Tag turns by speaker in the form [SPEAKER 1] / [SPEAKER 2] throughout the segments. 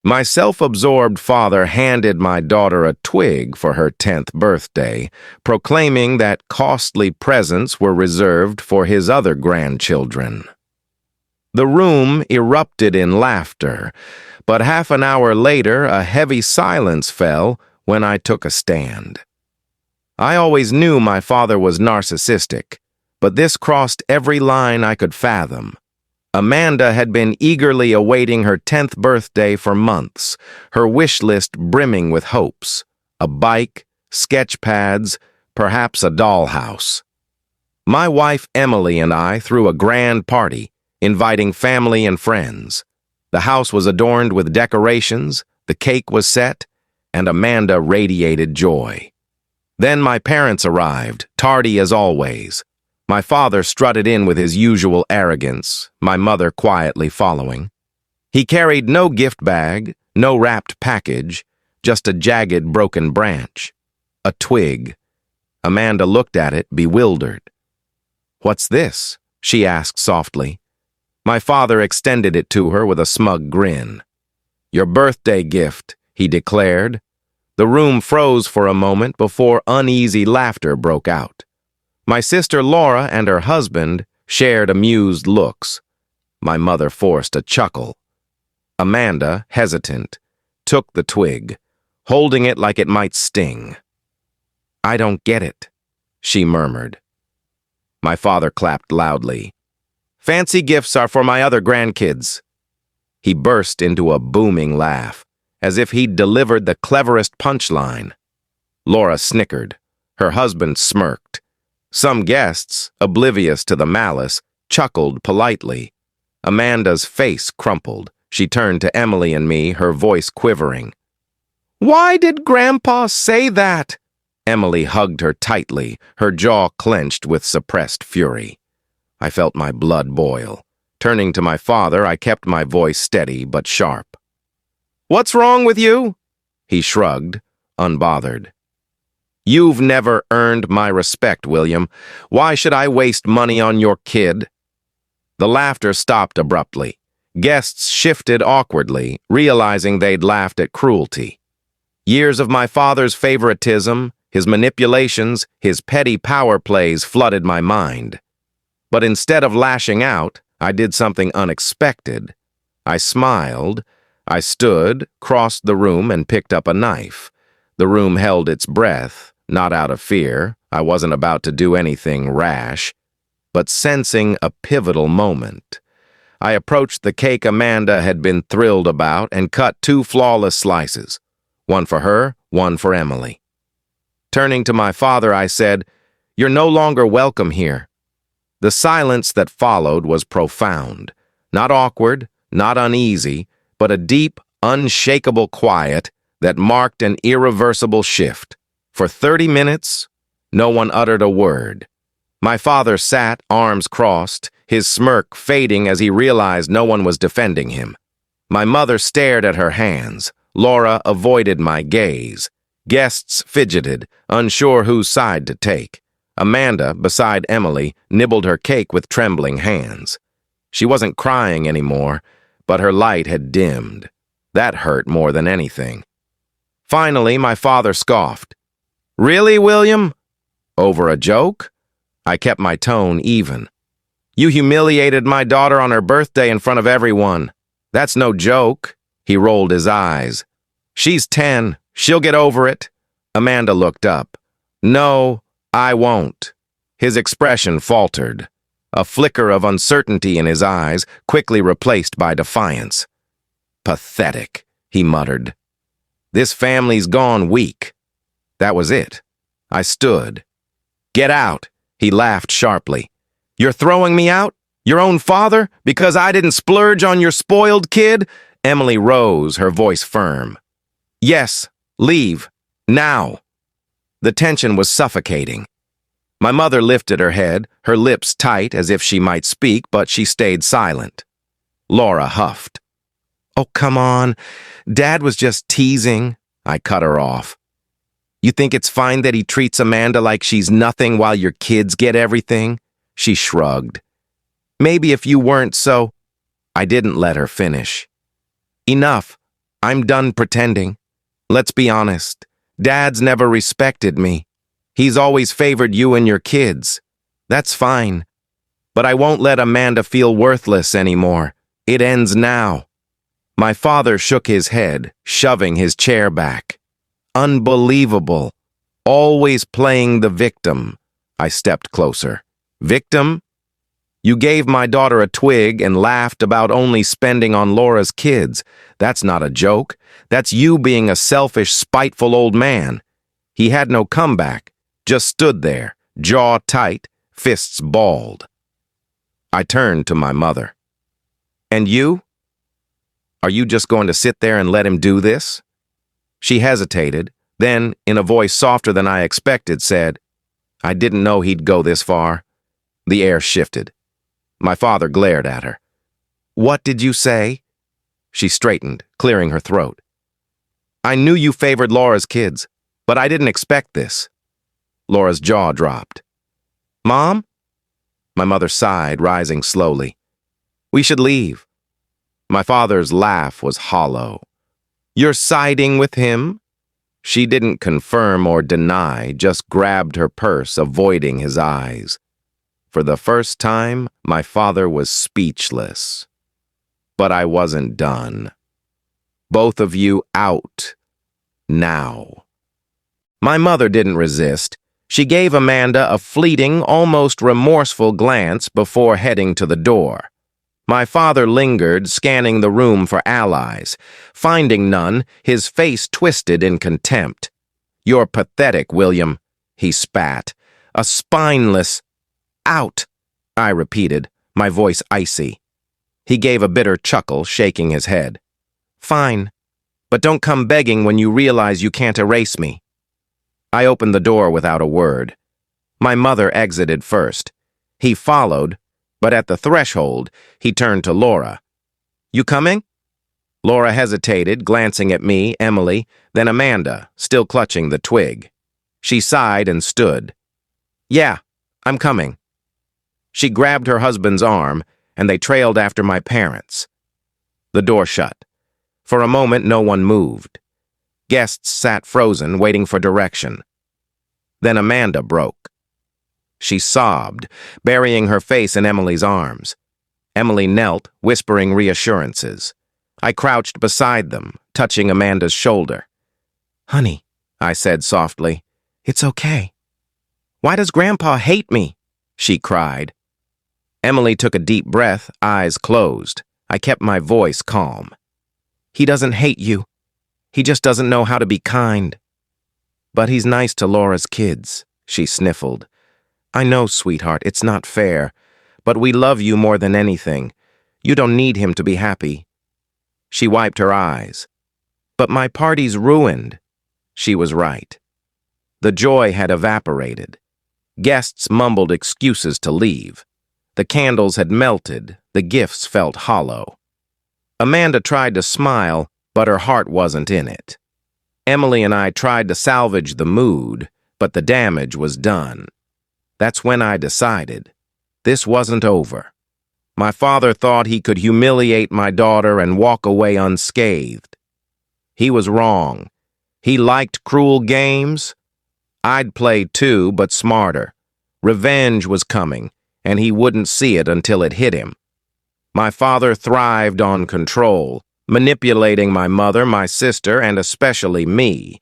[SPEAKER 1] My self-absorbed father handed my daughter a twig for her 10th birthday, proclaiming that costly presents were reserved for his other grandchildren. The room erupted in laughter, but half an hour later a heavy silence fell when I took a stand. I always knew my father was narcissistic, but this crossed every line I could fathom. Amanda had been eagerly awaiting her 10th birthday for months, her wish list brimming with hopes. A bike, sketch pads, perhaps a dollhouse. My wife Emily and I threw a grand party, inviting family and friends. The house was adorned with decorations, the cake was set, and Amanda radiated joy. Then my parents arrived, tardy as always. My father strutted in with his usual arrogance, my mother quietly following. He carried no gift bag, no wrapped package, just a jagged, broken branch. A twig. Amanda looked at it, bewildered. "What's this?" she asked softly. My father extended it to her with a smug grin. "Your birthday gift," he declared. The room froze for a moment before uneasy laughter broke out. My sister Laura and her husband shared amused looks. My mother forced a chuckle. Amanda, hesitant, took the twig, holding it like it might sting. "I don't get it," she murmured. My father clapped loudly. "Fancy gifts are for my other grandkids." He burst into a booming laugh, as if he'd delivered the cleverest punchline. Laura snickered. Her husband smirked. Some guests, oblivious to the malice, chuckled politely. Amanda's face crumpled. She turned to Emily and me, her voice quivering. "Why did Grandpa say that?" Emily hugged her tightly, her jaw clenched with suppressed fury. I felt my blood boil. Turning to my father, I kept my voice steady but sharp. "What's wrong with you?" He shrugged, unbothered. "You've never earned my respect, William. Why should I waste money on your kid?" The laughter stopped abruptly. Guests shifted awkwardly, realizing they'd laughed at cruelty. Years of my father's favoritism, his manipulations, his petty power plays flooded my mind. But instead of lashing out, I did something unexpected. I smiled. I stood, crossed the room, and picked up a knife. The room held its breath, not out of fear. I wasn't about to do anything rash, but sensing a pivotal moment. I approached the cake Amanda had been thrilled about and cut 2 flawless slices, one for her, one for Emily. Turning to my father, I said, "You're no longer welcome here." The silence that followed was profound, not awkward, not uneasy, but a deep, unshakable quiet that marked an irreversible shift. For 30 minutes, no one uttered a word. My father sat, arms crossed, his smirk fading as he realized no one was defending him. My mother stared at her hands. Laura avoided my gaze. Guests fidgeted, unsure whose side to take. Amanda, beside Emily, nibbled her cake with trembling hands. She wasn't crying anymore, but her light had dimmed. That hurt more than anything. Finally, my father scoffed. "Really, William? Over a joke?" I kept my tone even. "You humiliated my daughter on her birthday in front of everyone. That's no joke." He rolled his eyes. "She's 10. She'll get over it." Amanda looked up. "No, I won't." His expression faltered. A flicker of uncertainty in his eyes, quickly replaced by defiance. "Pathetic," he muttered. "This family's gone weak." That was it. I stood. "Get out," he laughed sharply. "You're throwing me out? Your own father? Because I didn't splurge on your spoiled kid?" Emily rose, her voice firm. "Yes, leave. Now." The tension was suffocating. My mother lifted her head, her lips tight as if she might speak, but she stayed silent. Laura huffed. "Oh, come on. Dad was just teasing." I cut her off. "You think it's fine that he treats Amanda like she's nothing while your kids get everything?" She shrugged. "Maybe if you weren't so—" I didn't let her finish. "Enough. I'm done pretending. Let's be honest. Dad's never respected me. He's always favored you and your kids. That's fine. But I won't let Amanda feel worthless anymore. It ends now. My father shook his head, shoving his chair back. Unbelievable. Always playing the victim. I stepped closer. Victim? You gave my daughter a twig and laughed about only spending on Laura's kids. That's not a joke. That's you being a selfish, spiteful old man. He had no comeback, just stood there, jaw tight, fists balled. I turned to my mother. And you? Are you just going to sit there and let him do this? She hesitated, then, in a voice softer than I expected, said, I didn't know he'd go this far. The air shifted. My father glared at her. What did you say? She straightened, clearing her throat. I knew you favored Laura's kids, but I didn't expect this. Laura's jaw dropped. Mom? My mother sighed, rising slowly. We should leave. My father's laugh was hollow. You're siding with him? She didn't confirm or deny, just grabbed her purse, avoiding his eyes. For the first time, my father was speechless. But I wasn't done. Both of you out. Now. My mother didn't resist. She gave Amanda a fleeting, almost remorseful glance before heading to the door. My father lingered, scanning the room for allies. Finding none, his face twisted in contempt. You're pathetic, William, he spat. A spineless... Out, I repeated, my voice icy. He gave a bitter chuckle, shaking his head. Fine, but don't come begging when you realize you can't erase me. I opened the door without a word. My mother exited first. He followed, but at the threshold, he turned to Laura. You coming? Laura hesitated, glancing at me, Emily, then Amanda, still clutching the twig. She sighed and stood. Yeah, I'm coming. She grabbed her husband's arm, and they trailed after my parents. The door shut. For a moment, no one moved. Guests sat frozen, waiting for direction. Then Amanda broke. She sobbed, burying her face in Emily's arms. Emily knelt, whispering reassurances. I crouched beside them, touching Amanda's shoulder. Honey, I said softly, it's okay. Why does Grandpa hate me? She cried. Emily took a deep breath, eyes closed. I kept my voice calm. He doesn't hate you. He just doesn't know how to be kind. But he's nice to Laura's kids, she sniffled. I know, sweetheart, it's not fair, but we love you more than anything. You don't need him to be happy. She wiped her eyes. But my party's ruined. She was right. The joy had evaporated. Guests mumbled excuses to leave. The candles had melted, the gifts felt hollow. Amanda tried to smile, but her heart wasn't in it. Emily and I tried to salvage the mood, but the damage was done. That's when I decided. This wasn't over. My father thought he could humiliate my daughter and walk away unscathed. He was wrong. He liked cruel games. I'd play too, but smarter. Revenge was coming, and he wouldn't see it until it hit him. My father thrived on control, manipulating my mother, my sister, and especially me.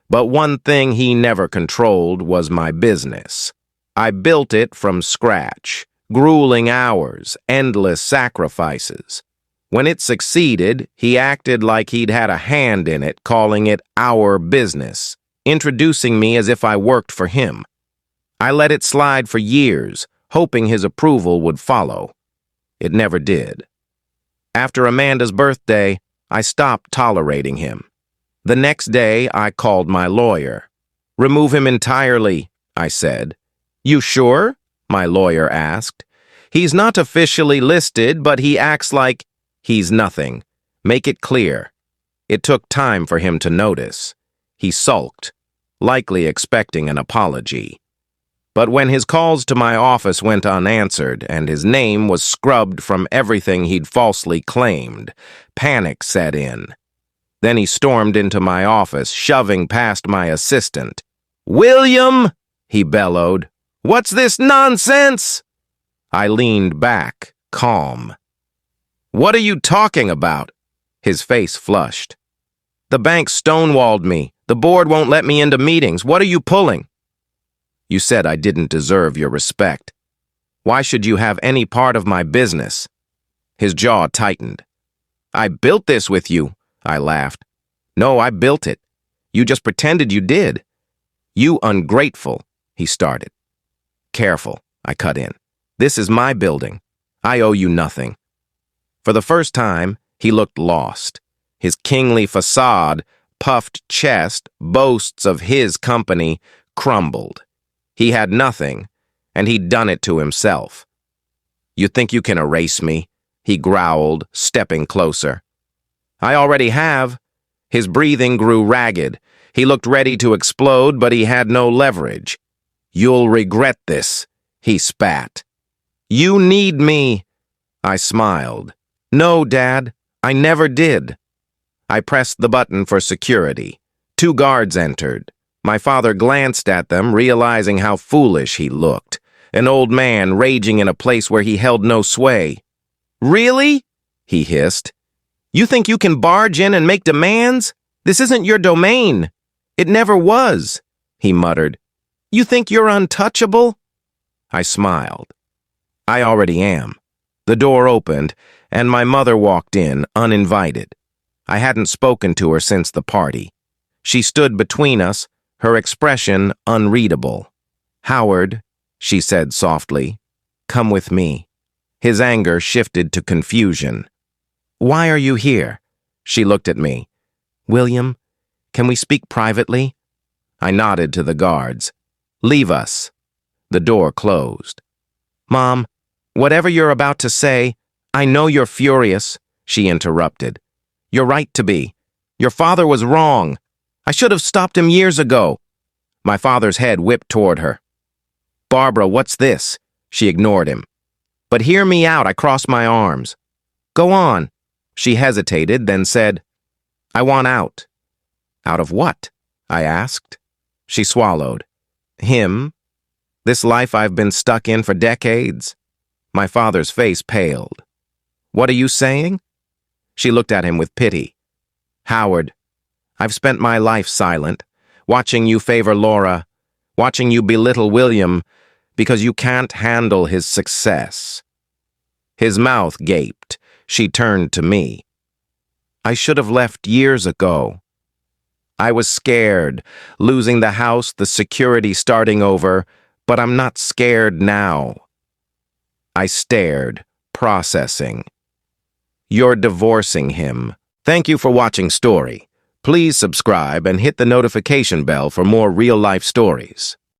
[SPEAKER 1] But one thing he never controlled was my business. I built it from scratch, grueling hours, endless sacrifices. When it succeeded, he acted like he'd had a hand in it, calling it our business, introducing me as if I worked for him. I let it slide for years, hoping his approval would follow. It never did. After Amanda's birthday, I stopped tolerating him. The next day, I called my lawyer. Remove him entirely, I said. You sure? My lawyer asked. He's not officially listed, but he acts like he's nothing. Make it clear. It took time for him to notice. He sulked, likely expecting an apology. But when his calls to my office went unanswered and his name was scrubbed from everything he'd falsely claimed, panic set in. Then he stormed into my office, shoving past my assistant. "William!" he bellowed. "What's this nonsense?" I leaned back, calm. "What are you talking about?" His face flushed. "The bank stonewalled me. The board won't let me into meetings. What are you pulling?" "You said I didn't deserve your respect. Why should you have any part of my business?" His jaw tightened. "I built this with you," I laughed. "No, I built it. You just pretended you did." "You ungrateful," he started. "Careful," I cut in. "This is my building. I owe you nothing." For the first time, he looked lost. His kingly facade, puffed chest, boasts of his company, crumbled. He had nothing, and he'd done it to himself. "You think you can erase me?" he growled, stepping closer. "I already have." His breathing grew ragged. He looked ready to explode, but he had no leverage. "You'll regret this," he spat. "You need me." I smiled. "No, Dad, I never did." I pressed the button for security. 2 guards entered. My father glanced at them, realizing how foolish he looked. An old man raging in a place where he held no sway. "Really?" he hissed. "You think you can barge in and make demands? This isn't your domain." "It never was," he muttered. "You think you're untouchable?" I smiled. "I already am." The door opened, and my mother walked in, uninvited. I hadn't spoken to her since the party. She stood between us, her expression unreadable. "Howard," she said softly, "come with me." His anger shifted to confusion. "Why are you here?" She looked at me. "William, can we speak privately?" I nodded to the guards. "Leave us." The door closed. "Mom, whatever you're about to say, I know you're furious," she interrupted. "You're right to be. Your father was wrong. I should have stopped him years ago." My father's head whipped toward her. "Barbara, what's this?" She ignored him. "But hear me out," I crossed my arms. "Go on." She hesitated, then said, "I want out." "Out of what?" I asked. She swallowed. "Him? This life I've been stuck in for decades?" My father's face paled. "What are you saying?" She looked at him with pity. "Howard, I've spent my life silent, watching you favor Laura, watching you belittle William because you can't handle his success." His mouth gaped. She turned to me. "I should have left years ago. I was scared, losing the house, the security starting over, but I'm not scared now." I stared, processing. "You're divorcing him." Thank you for watching Story. Please subscribe and hit the notification bell for more real-life stories.